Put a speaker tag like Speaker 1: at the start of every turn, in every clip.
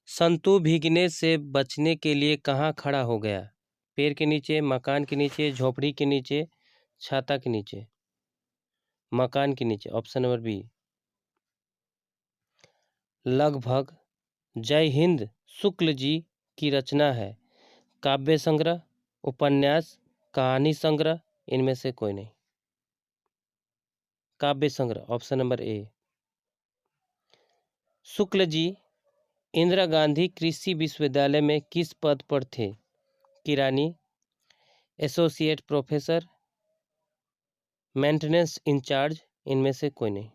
Speaker 1: संतू भीगने से बचने के लिए कहाँ खड़ा हो गया? पेड़ के नीचे, मकान के नीचे, झोपड़ी के नीचे, छाता के नीचे। मकान के नीचे, ऑप्शन नंबर बी। लगभग जय हिंद शुक्ल जी की रचना है। काव्य संग्रह, उपन्यास, कहानी संग्रह, इनमें से कोई नहीं। काव्य संग्रह, ऑप्शन नंबर ए। शुक्ल जी इंदिरा गांधी कृषि विश्वविद्यालय में किस पद पर थे? किरानी, एसोसिएट प्रोफेसर, मेंटेनेंस इंचार्ज, इनमें से कोई नहीं।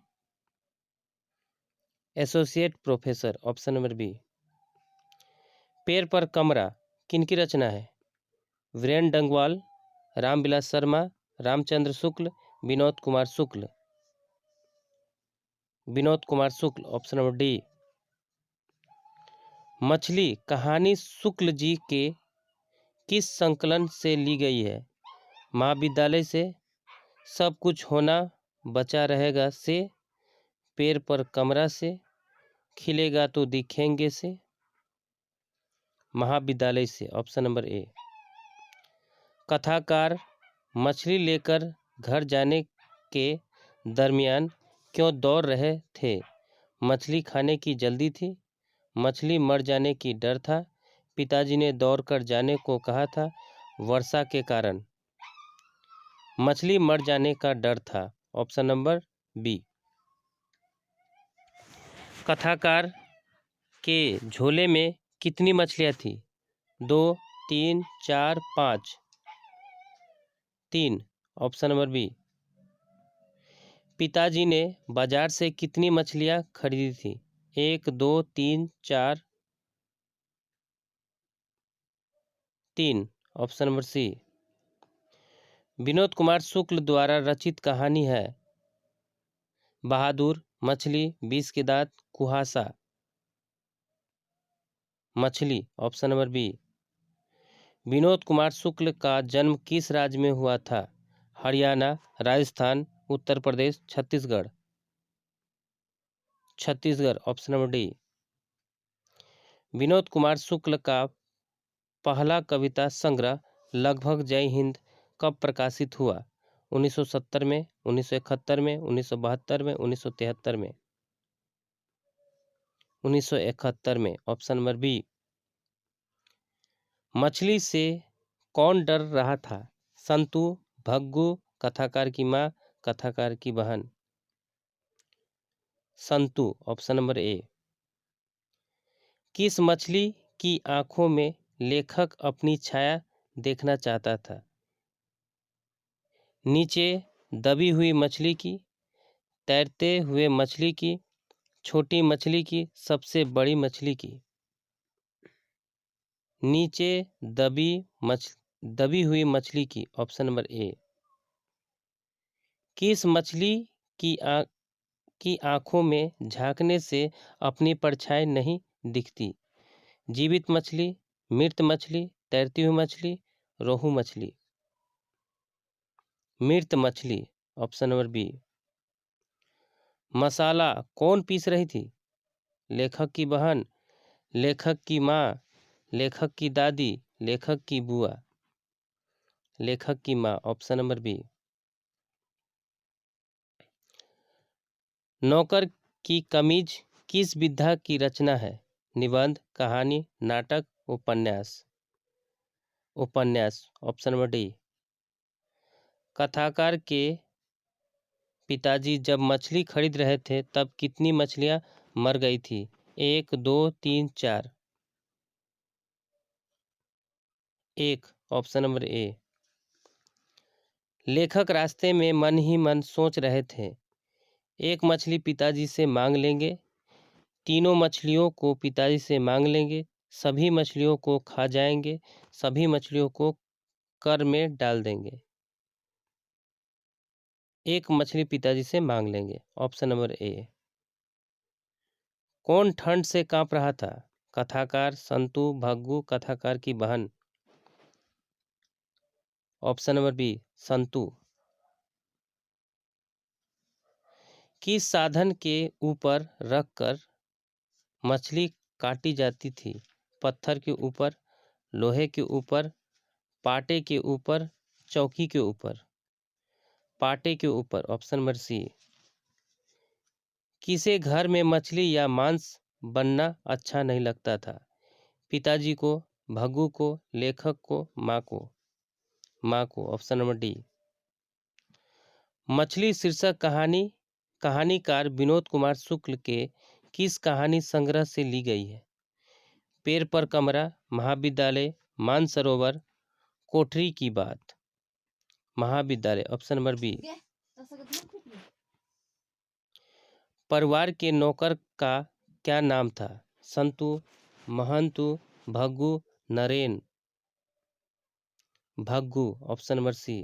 Speaker 1: Associate professor, option number B. पैर पर कमरा किनकी रचना है? Viren Dangwal, Ramvilas Sharma, Ramchandra Shukla, Vinod Kumar Shukla. Vinod Kumar Shukla, option number D. मछली कहानी शुक्ल जी के किस संकलन से ली गई है? महाविद्यालय से, सब कुछ होना बचा रहेगा से, पैर पर कमरा से, खिलेगा तो दिखेंगे से। महाविद्यालय से, ऑप्शन नंबर ए। कथाकार मछली लेकर घर जाने के दरमियान क्यों दौड़ रहे थे? मछली खाने की जल्दी थी, मछली मर जाने की डर था, पिताजी ने दौड़कर जाने को कहा था, वर्षा के कारण। मछली मर जाने का डर था, ऑप्शन नंबर बी। कथाकार के झोले में कितनी मछलियाँ थी? 2, 3, 4, 5। 3, ऑप्शन नंबर बी। पिताजी ने बाजार से कितनी मछलियाँ खरीदी थी? 1, 2, 3, 4, 3, option number C. Vinod Kumar Shukla द्वारा रचित कहानी है बहादुर, मछली, 20 के दांत, कुहासा। मछली, option number B. Vinod Kumar Shukla का जन्म किस राज्य में हुआ था? Haryana, Rajasthan, Uttar Pradesh, Chhattisgarh. Chhattisgarh, option number D. Vinod Kumar Shukla का पहला कविता संग्रह लगभग जय हिंद कब प्रकाशित हुआ? 1970 में, 1971 में, 1972 में, 1973 में। 1971 में, ऑप्शन नंबर बी। मछली से कौन डर रहा था? संतू, भग्गू, कथाकार की माँ, कथाकार की बहन। संतू, ऑप्शन नंबर ए। किस मछली की आंखों में लेखक अपनी छाया देखना चाहता था? नीचे दबी हुई मछली की, तैरते हुए मछली की, छोटी मछली की, सबसे बड़ी मछली की। नीचे दबी हुई मछली की, ऑप्शन नंबर ए। किस मछली की आंखों में झांकने से अपनी परछाई नहीं दिखती? जीवित मछली, मृत मछली, तैरती हुई मछली, रोहू मछली। मृत मछली, ऑप्शन नंबर बी। मसाला कौन पीस रही थी? लेखक की बहन, लेखक की माँ, लेखक की दादी, लेखक की बुआ। लेखक की माँ, ऑप्शन नंबर बी। नौकर की कमीज किस विधा की रचना है? निबंध, कहानी, नाटक, उपन्यास। उपन्यास, ऑप्शन नंबर डी। कथाकार के पिताजी जब मछली खरीद रहे थे तब कितनी मछलियां मर गई थी? 1, 2, 3, 4। 1, ऑप्शन नंबर ए। लेखक रास्ते में मन ही मन सोच रहे थे, एक मछली पिताजी से मांग लेंगे, तीनों मछलियों को पिताजी से मांग लेंगे, सभी मछलियों को खा जाएंगे, सभी मछलियों को कर में डाल देंगे। एक मछली पिताजी से मांग लेंगे, ऑप्शन नंबर ए। कौन ठंड से कांप रहा था? कथाकार, संतू, भग्गू, कथाकार की बहन। Option number B, Santu. किस साधन के ऊपर रखकर मछली काटी जाती थी? पत्थर के ऊपर, लोहे के ऊपर, पाटे के ऊपर, चौकी के ऊपर? पाटे के ऊपर, ऑप्शन नंबर सी। किसे घर में मछली या मांस बनना अच्छा नहीं लगता था? पिताजी को, भग्गू को, लेखक को, माँ को? माँ को, ऑप्शन नंबर डी। मछली शीर्षक कहानीकार विनोद कुमार शुक्ल के किस कहानी संग्रह से ली गई है? पेड़ पर कमरा, महाविद्यालय, मानसरोवर, कोठरी की बात? महाविद्यालय, ऑप्शन नंबर बी। परिवार के नौकर का क्या नाम था? Santu, Mahantu, Bhaggu, Naren? Bhaggu, option number C.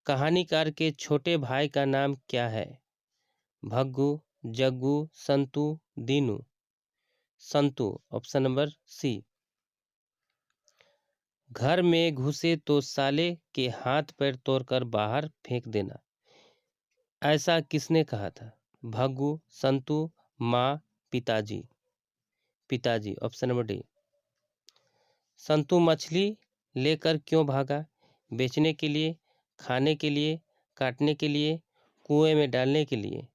Speaker 1: कहानीकार के छोटे भाई का नाम क्या है? भग्गू, जग्गू, संतु, दीनू? संतु, ऑप्शन नंबर सी। घर में घुसे तो साले के हाथ पैर तोड़कर बाहर फेंक देना, ऐसा किसने कहा था? भग्गू, संतु, माँ, पिताजी? पिताजी, ऑप्शन नंबर डी। संतु मछली लेकर क्यों भागा? बेचने के लिए, खाने के लिए, काटने के लिए, कुएं में डालने के लिए?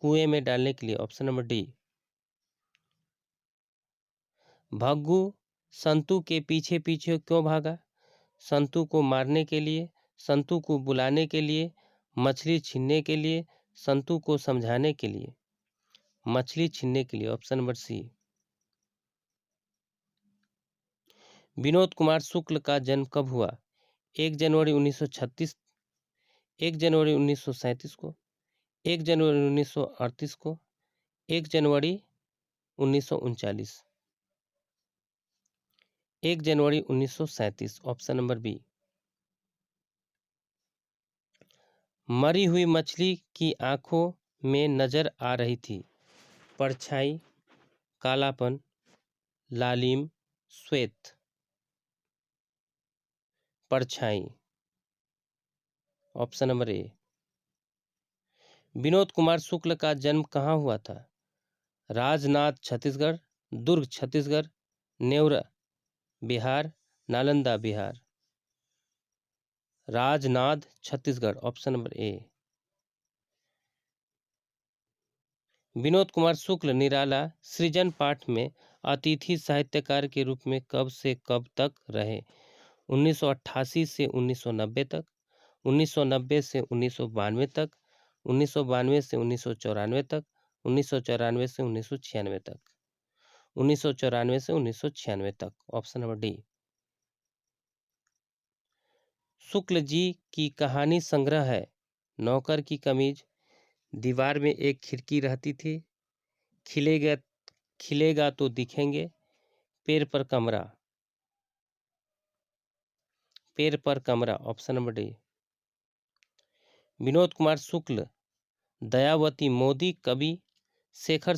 Speaker 1: कुएं में डालने के लिए, ऑप्शन नंबर डी। भग्गू संतु के पीछे पीछे क्यों भागा? संतु को मारने के लिए, संतु को बुलाने के लिए, मछली छीनने के लिए, संतु को समझाने के लिए? मछली छीनने के लिए, option number C. Vinod Kumar Shukla का जन्म कब हुआ? 1 जनवरी 1936, 1 जनवरी 1937 को, 1 जनवरी 1938 को, 1 जनवरी 1939? 1 जनवरी 1937, ऑप्शन नंबर बी। मरी हुई मछली की आंखों में नजर आ रही थी परछाई, कालापन, लालिम, श्वेत? परछाई, option number A. Vinod Kumar Shukla का जन्म कहाँ हुआ था? Rajnath Chhattisgarh, Durg Chhattisgarh, Nevra Bihar, Nalanda Bihar? Rajnath Chhattisgarh, option number A. Vinod Kumar Shukla Nirala सृजन पाठ में अतिथि साहित्यकार के रूप में कब से कब तक रहे? 1988 से 1990 तक, 1990 से 1992 तक, 1992 से 1994 तक, 1994 से 1996 तक? 1994 से 1996 तक, option number D. Shukla ji की कहानी संग्रह है नौकर की कमीज, दीवार में एक खिड़की रहती थी, खिलेगा खिलेगा तो दिखेंगे, पेड़ पर कमरा? पेड़ पर कमरा, option number D. Vinod Kumar Shukla Dayawati Modi Kavi Shekhar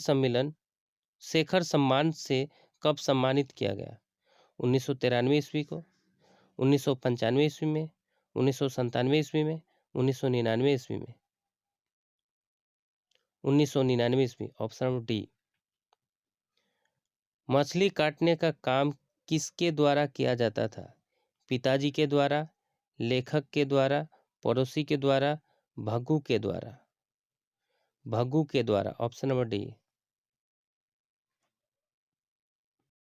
Speaker 1: सम्मान से कब सम्मानित किया गया? 1993 ईस्वी को, 1995 ईस्वी में, 1997 ईस्वी में, 1999 ईस्वी में? 1999 ईस्वी, ऑप्शन नंबर डी। मछली काटने का काम किसके द्वारा किया जाता था? पिताजी के द्वारा, लेखक के द्वारा, पड़ोसी के द्वारा, भग्गू के द्वारा? भग्गू के द्वारा, ऑप्शन नंबर डी।